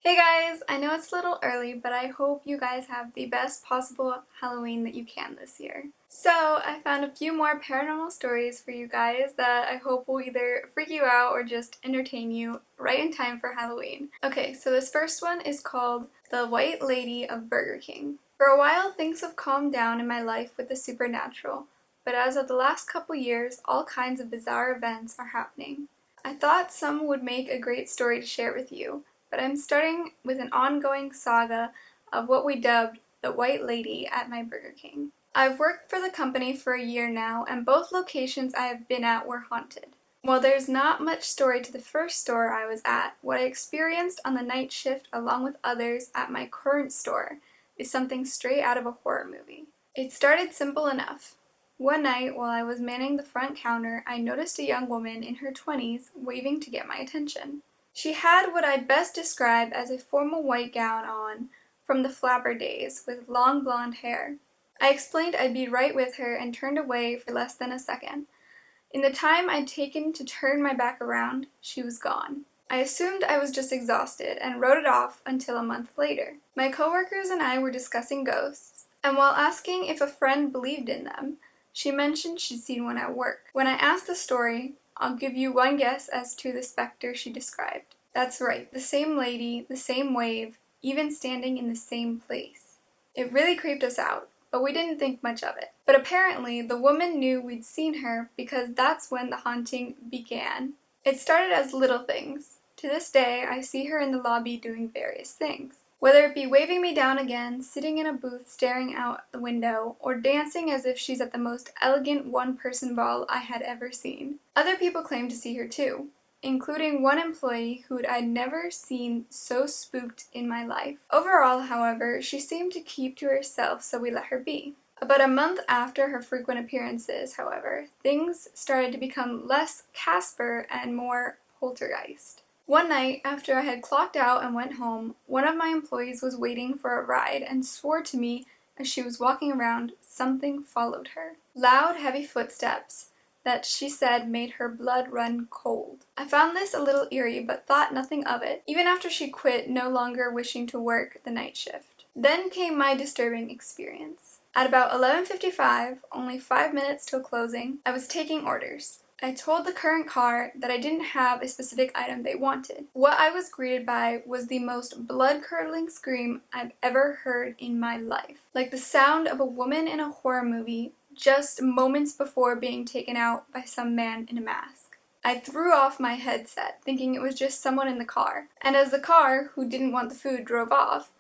Hey guys, I know it's a little early, but I hope you guys have the best possible Halloween that you can this year. So, I found a few more paranormal stories for you guys that I hope will either freak you out or just entertain you right in time for Halloween. Okay, so this first one is called The White Lady of Burger King. For a while, things have calmed down in my life with the supernatural, but as of the last couple years, all kinds of bizarre events are happening. I thought some would make a great story to share with you, but I'm starting with an ongoing saga of what we dubbed the White Lady at my Burger King. I've worked for the company for a year now, and both locations I have been at were haunted. While there's not much story to the first store I was at, what I experienced on the night shift along with others at my current store is something straight out of a horror movie. It started simple enough. One night, while I was manning the front counter, I noticed a young woman in her 20s waving to get my attention. She had what I'd best describe as a formal white gown on from the flapper days, with long blonde hair. I explained I'd be right with her and turned away for less than a second. In the time I'd taken to turn my back around, she was gone. I assumed I was just exhausted and wrote it off until a month later. My coworkers and I were discussing ghosts, and while asking if a friend believed in them, she mentioned she'd seen one at work. When I asked the story, I'll give you one guess as to the specter she described. That's right, the same lady, the same wave, even standing in the same place. It really creeped us out, but we didn't think much of it. But apparently, the woman knew we'd seen her because that's when the haunting began. It started as little things. To this day, I see her in the lobby doing various things. Whether it be waving me down again, sitting in a booth staring out the window, or dancing as if she's at the most elegant one-person ball I had ever seen. Other people claim to see her too, including one employee who I'd never seen so spooked in my life. Overall, however, she seemed to keep to herself, so we let her be. About a month after her frequent appearances, however, things started to become less Casper and more poltergeist. One night, after I had clocked out and went home, one of my employees was waiting for a ride and swore to me as she was walking around, something followed her. Loud, heavy footsteps that she said made her blood run cold. I found this a little eerie, but thought nothing of it, even after she quit, no longer wishing to work the night shift. Then came my disturbing experience. At about 11:55, only 5 minutes till closing, I was taking orders. I told the current car that I didn't have a specific item they wanted. What I was greeted by was the most blood-curdling scream I've ever heard in my life. Like the sound of a woman in a horror movie just moments before being taken out by some man in a mask. I threw off my headset, thinking it was just someone in the car, and as the car, who didn't want the food, drove off,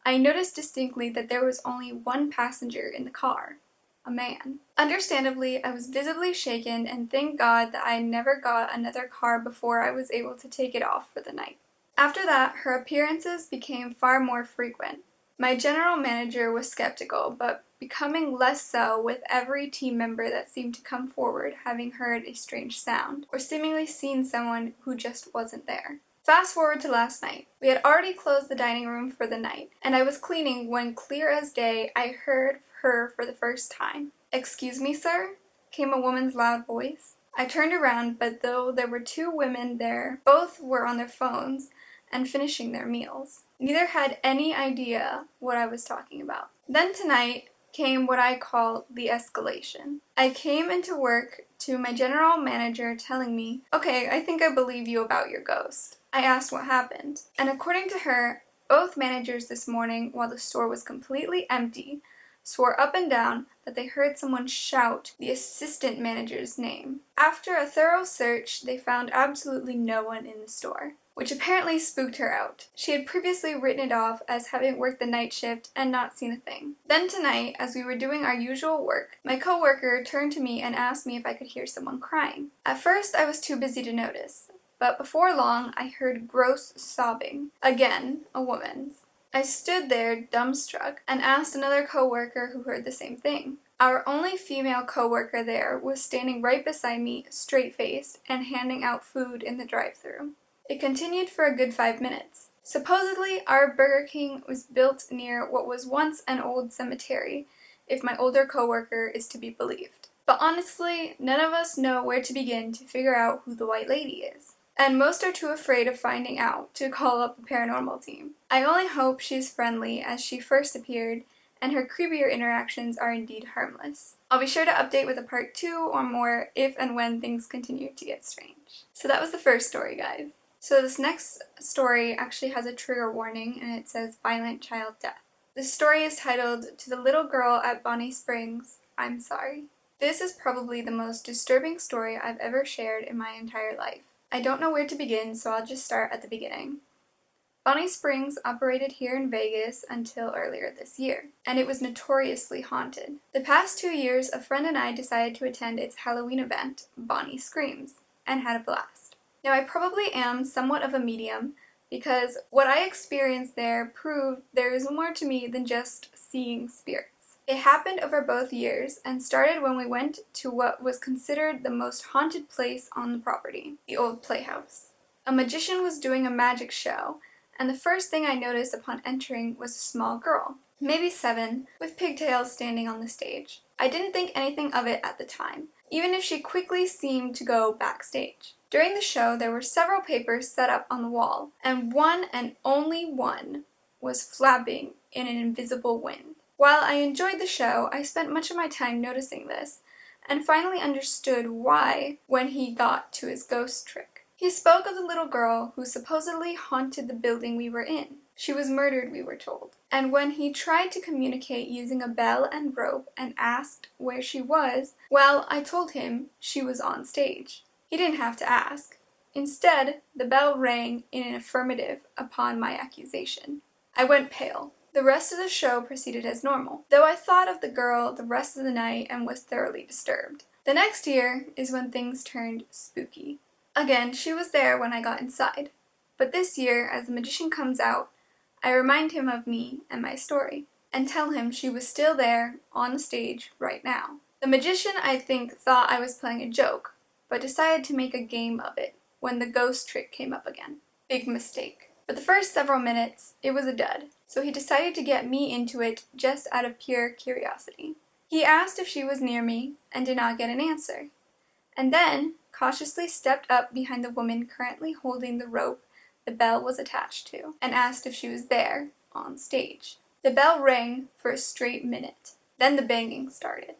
I noticed distinctly that there was only one passenger in the car. A man. Understandably, I was visibly shaken and thank God that I never got another car before I was able to take it off for the night. After that, her appearances became far more frequent. My general manager was skeptical, but becoming less so with every team member that seemed to come forward having heard a strange sound, or seemingly seen someone who just wasn't there. Fast forward to last night. We had already closed the dining room for the night, and I was cleaning when, clear as day, I heard her for the first time. "Excuse me, sir?" came a woman's loud voice. I turned around, but though there were two women there, both were on their phones and finishing their meals. Neither had any idea what I was talking about. Then tonight came what I call the escalation. I came into work to my general manager telling me, "Okay, I think I believe you about your ghost." I asked what happened, and according to her, both managers this morning, while the store was completely empty, swore up and down that they heard someone shout the assistant manager's name. After a thorough search, they found absolutely no one in the store, which apparently spooked her out. She had previously written it off as having worked the night shift and not seen a thing. Then tonight, as we were doing our usual work, my coworker turned to me and asked me if I could hear someone crying. At first, I was too busy to notice, but before long, I heard gross sobbing. Again, a woman's. I stood there dumbstruck and asked another coworker who heard the same thing. Our only female coworker there was standing right beside me, straight-faced, and handing out food in the drive-thru. It continued for a good 5 minutes. Supposedly, our Burger King was built near what was once an old cemetery, if my older coworker is to be believed. But honestly, none of us know where to begin to figure out who the White Lady is. and most are too afraid of finding out to call up the paranormal team. I only hope she's friendly as she first appeared, and her creepier interactions are indeed harmless. I'll be sure to update with a part 2 or more if and when things continue to get strange. So that was the first story, guys. So this next story actually has a trigger warning, and it says violent child death. This story is titled To the Little Girl at Bonnie Springs, I'm Sorry. This is probably the most disturbing story I've ever shared in my entire life. I don't know where to begin, so I'll just start at the beginning. Bonnie Springs operated here in Vegas until earlier this year, and it was notoriously haunted. The past 2 years, a friend and I decided to attend its Halloween event, Bonnie Screams, and had a blast. Now, I probably am somewhat of a medium, because what I experienced there proved there is more to me than just seeing spirits. It happened over both years and started when we went to what was considered the most haunted place on the property, the old playhouse. A magician was doing a magic show, and the first thing I noticed upon entering was a small girl, maybe 7, with pigtails standing on the stage. I didn't think anything of it at the time, even if she quickly seemed to go backstage. During the show, there were several papers set up on the wall, and one and only one was flapping in an invisible wind. While I enjoyed the show, I spent much of my time noticing this, and finally understood why when he got to his ghost trick. He spoke of the little girl who supposedly haunted the building we were in. She was murdered, we were told. And when he tried to communicate using a bell and rope and asked where she was, well, I told him she was on stage. He didn't have to ask. Instead, the bell rang in an affirmative upon my accusation. I went pale. The rest of the show proceeded as normal, though I thought of the girl the rest of the night and was thoroughly disturbed. The next year is when things turned spooky. Again, she was there when I got inside, but this year, as the magician comes out, I remind him of me and my story, and tell him she was still there on the stage right now. The magician, I think, thought I was playing a joke, but decided to make a game of it when the ghost trick came up again. Big mistake. For the first several minutes, it was a dud, so he decided to get me into it just out of pure curiosity. He asked if she was near me, and did not get an answer, and then cautiously stepped up behind the woman currently holding the rope the bell was attached to, and asked if she was there, on stage. The bell rang for a straight minute. Then the banging started.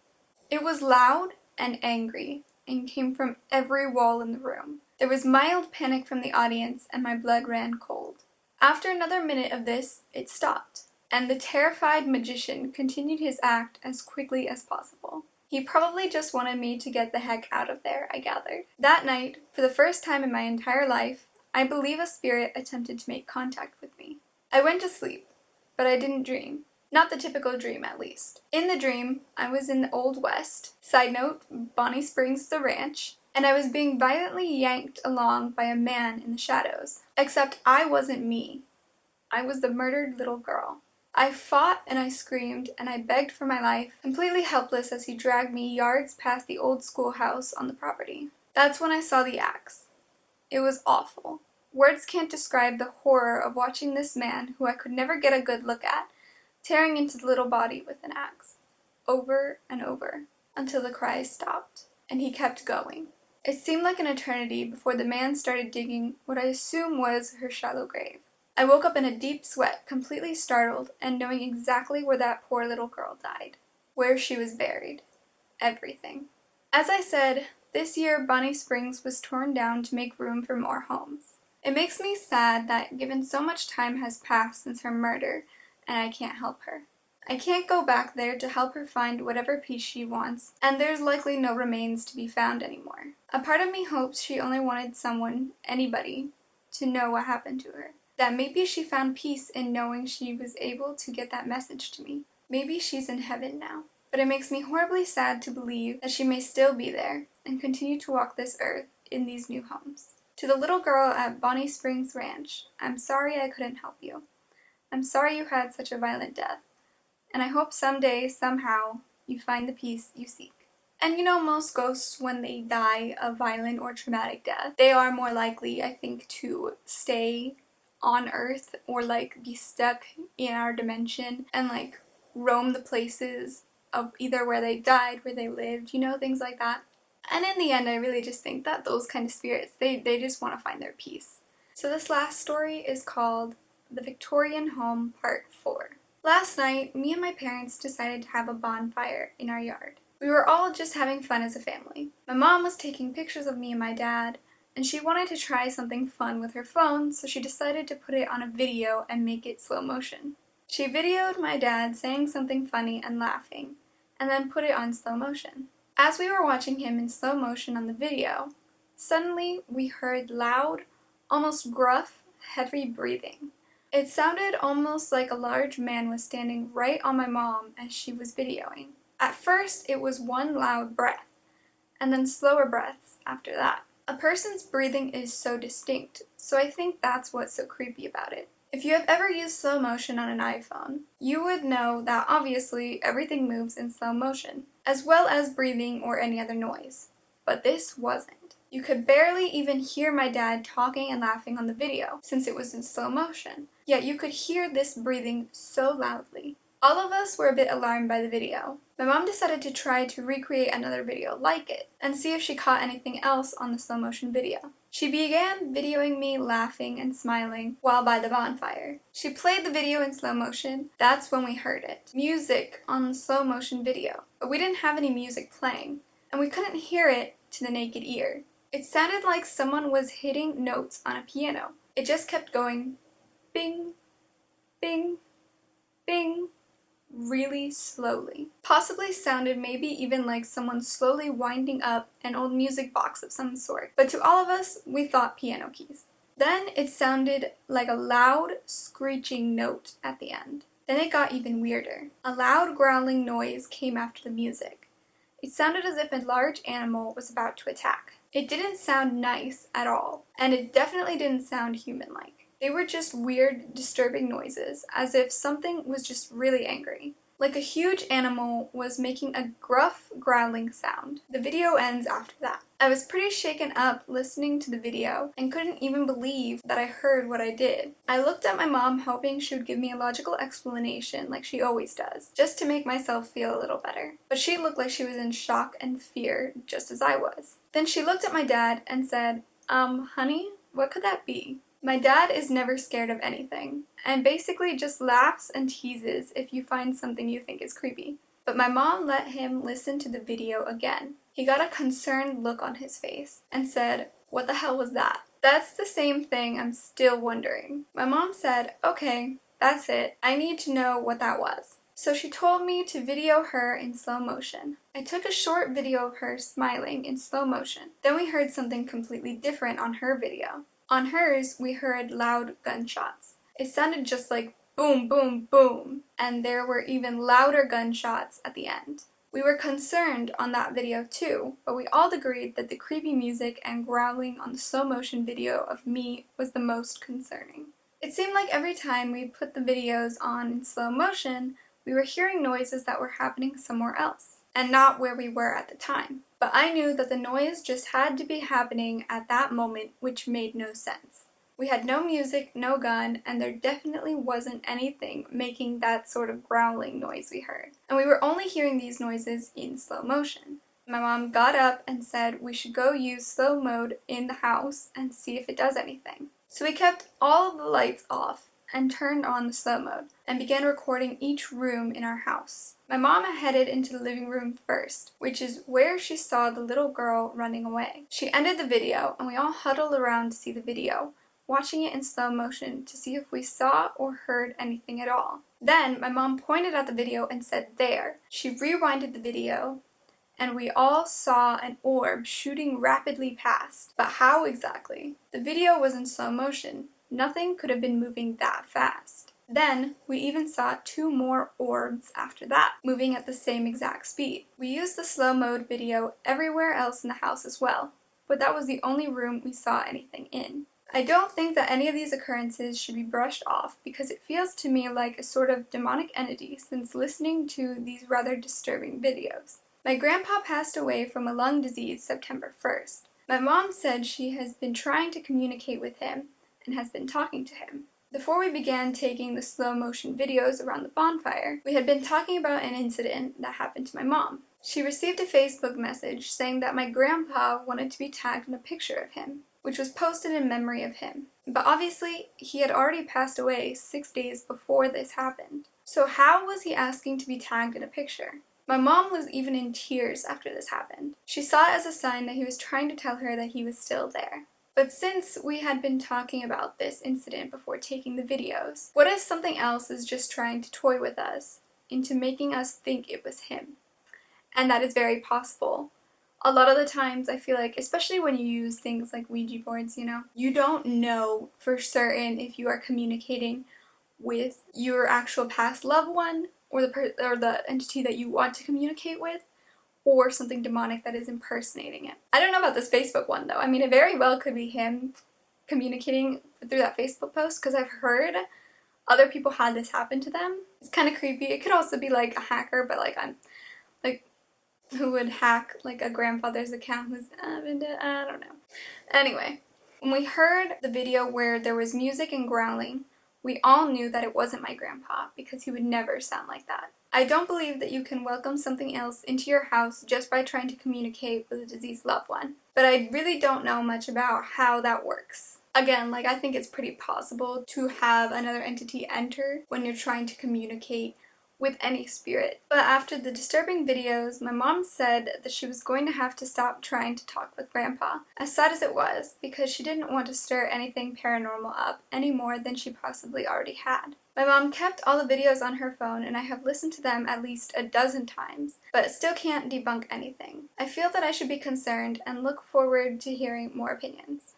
It was loud and angry, and came from every wall in the room. There was mild panic from the audience, and my blood ran cold. After another minute of this, it stopped, and the terrified magician continued his act as quickly as possible. He probably just wanted me to get the heck out of there, I gathered. That night, for the first time in my entire life, I believe a spirit attempted to make contact with me. I went to sleep, but I didn't dream. Not the typical dream, at least. In the dream, I was in the Old West. Side note, Bonnie Springs is a ranch. And I was being violently yanked along by a man in the shadows. Except I wasn't me. I was the murdered little girl. I fought and I screamed and I begged for my life, completely helpless as he dragged me yards past the old schoolhouse on the property. That's when I saw the axe. It was awful. Words can't describe the horror of watching this man, who I could never get a good look at, tearing into the little body with an axe. Over and over, until the cries stopped. And he kept going. It seemed like an eternity before the man started digging what I assume was her shallow grave. I woke up in a deep sweat, completely startled, and knowing exactly where that poor little girl died. Where she was buried. Everything. As I said, this year Bonnie Springs was torn down to make room for more homes. It makes me sad that given so much time has passed since her murder, and I can't help her. I can't go back there to help her find whatever peace she wants, and there's likely no remains to be found anymore. A part of me hopes she only wanted someone, anybody, to know what happened to her. That maybe she found peace in knowing she was able to get that message to me. Maybe she's in heaven now. But it makes me horribly sad to believe that she may still be there, and continue to walk this earth in these new homes. To the little girl at Bonnie Springs Ranch, I'm sorry I couldn't help you. I'm sorry you had such a violent death. And I hope someday, somehow, you find the peace you seek. And you know, most ghosts, when they die a violent or traumatic death, they are more likely, I think, to stay on Earth or, like, be stuck in our dimension and, like, roam the places of either where they died, where they lived, you know, things like that. And in the end, I really just think that those kind of spirits, they just want to find their peace. So this last story is called The Victorian Home Part 4. Last night, me and my parents decided to have a bonfire in our yard. We were all just having fun as a family. My mom was taking pictures of me and my dad, and she wanted to try something fun with her phone, so she decided to put it on a video and make it slow motion. She videoed my dad saying something funny and laughing, and then put it on slow motion. As we were watching him in slow motion on the video, suddenly we heard loud, almost gruff, heavy breathing. It sounded almost like a large man was standing right on my mom as she was videoing. At first, it was one loud breath, and then slower breaths after that. A person's breathing is so distinct, so I think that's what's so creepy about it. If you have ever used slow motion on an iPhone, you would know that obviously everything moves in slow motion, as well as breathing or any other noise. But this wasn't. You could barely even hear my dad talking and laughing on the video, since it was in slow motion, yet you could hear this breathing so loudly. All of us were a bit alarmed by the video. My mom decided to try to recreate another video like it, and see if she caught anything else on the slow motion video. She began videoing me laughing and smiling while by the bonfire. She played the video in slow motion. That's when we heard it. Music on the slow motion video. But we didn't have any music playing, and we couldn't hear it to the naked ear. It sounded like someone was hitting notes on a piano. It just kept going bing, bing, bing, really slowly. Possibly sounded maybe even like someone slowly winding up an old music box of some sort. But to all of us, we thought piano keys. Then it sounded like a loud, screeching note at the end. Then it got even weirder. A loud growling noise came after the music. It sounded as if a large animal was about to attack. It didn't sound nice at all, and it definitely didn't sound human-like. They were just weird, disturbing noises, as if something was just really angry. Like a huge animal was making a gruff, growling sound. The video ends after that. I was pretty shaken up listening to the video and couldn't even believe that I heard what I did. I looked at my mom hoping she would give me a logical explanation like she always does, just to make myself feel a little better. But she looked like she was in shock and fear, just as I was. Then she looked at my dad and said, honey, what could that be? My dad is never scared of anything, and basically just laughs and teases if you find something you think is creepy. But my mom let him listen to the video again. He got a concerned look on his face and said, "What the hell was that?" That's the same thing I'm still wondering. My mom said, "Okay, that's it. I need to know what that was." So she told me to video her in slow motion. I took a short video of her smiling in slow motion. Then we heard something completely different on her video. On hers, we heard loud gunshots. It sounded just like boom, boom, boom, and there were even louder gunshots at the end. We were concerned on that video too, but we all agreed that the creepy music and growling on the slow motion video of me was the most concerning. It seemed like every time we put the videos on in slow motion, we were hearing noises that were happening somewhere else, and not where we were at the time. But I knew that the noise just had to be happening at that moment, which made no sense. We had no music, no gun, and there definitely wasn't anything making that sort of growling noise we heard. And we were only hearing these noises in slow motion. My mom got up and said we should go use slow mode in the house and see if it does anything. So we kept all of the lights off and turned on the slow mode and began recording each room in our house. My mom headed into the living room first, which is where she saw the little girl running away. She ended the video and we all huddled around to see the video, watching it in slow motion to see if we saw or heard anything at all. Then my mom pointed at the video and said, "There." She rewinded the video and we all saw an orb shooting rapidly past. But how exactly? The video was in slow motion. Nothing could have been moving that fast. Then, we even saw 2 more orbs after that, moving at the same exact speed. We used the slow mode video everywhere else in the house as well, but that was the only room we saw anything in. I don't think that any of these occurrences should be brushed off because it feels to me like a sort of demonic entity since listening to these rather disturbing videos. My grandpa passed away from a lung disease September 1st. My mom said she has been trying to communicate with him and has been talking to him. Before we began taking the slow motion videos around the bonfire, we had been talking about an incident that happened to my mom. She received a Facebook message saying that my grandpa wanted to be tagged in a picture of him, which was posted in memory of him. But obviously, he had already passed away 6 days before this happened. So how was he asking to be tagged in a picture? My mom was even in tears after this happened. She saw it as a sign that he was trying to tell her that he was still there. But since we had been talking about this incident before taking the videos, what if something else is just trying to toy with us into making us think it was him? And that is very possible. A lot of the times I feel like, especially when you use things like Ouija boards, you don't know for certain if you are communicating with your actual past loved one or the entity that you want to communicate with, or something demonic that is impersonating it. I don't know about this Facebook one though. I mean, it very well could be him communicating through that Facebook post, because I've heard other people had this happen to them. It's kind of creepy. It could also be like a hacker, but like who would hack like a grandfather's account who's I don't know. Anyway, when we heard the video where there was music and growling, we all knew that it wasn't my grandpa, because he would never sound like that. I don't believe that you can welcome something else into your house just by trying to communicate with a deceased loved one, but I really don't know much about how that works. Again, I think it's pretty possible to have another entity enter when you're trying to communicate with any spirit. But after the disturbing videos, my mom said that she was going to have to stop trying to talk with Grandpa, as sad as it was, because she didn't want to stir anything paranormal up any more than she possibly already had. My mom kept all the videos on her phone, and I have listened to them at least a dozen times, but still can't debunk anything. I feel that I should be concerned and look forward to hearing more opinions.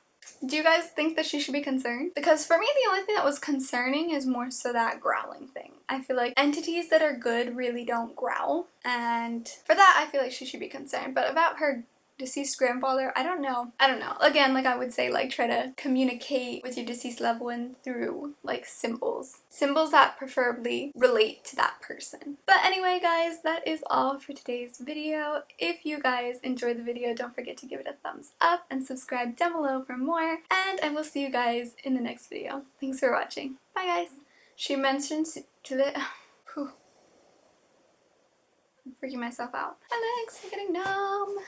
Do you guys think that she should be concerned? Because for me, the only thing that was concerning is more so that growling thing. I feel like entities that are good really don't growl, and for that I feel like she should be concerned. But about her deceased grandfather, I don't know. Again, I would say, try to communicate with your deceased loved one through symbols that preferably relate to that person. But anyway guys, that is all for today's video. If you guys enjoyed the video, don't forget to give it a thumbs up and subscribe down below for more, and I will see you guys in the next video. Thanks for watching. Bye guys. She mentions to the I'm freaking myself out. My legs are getting numb.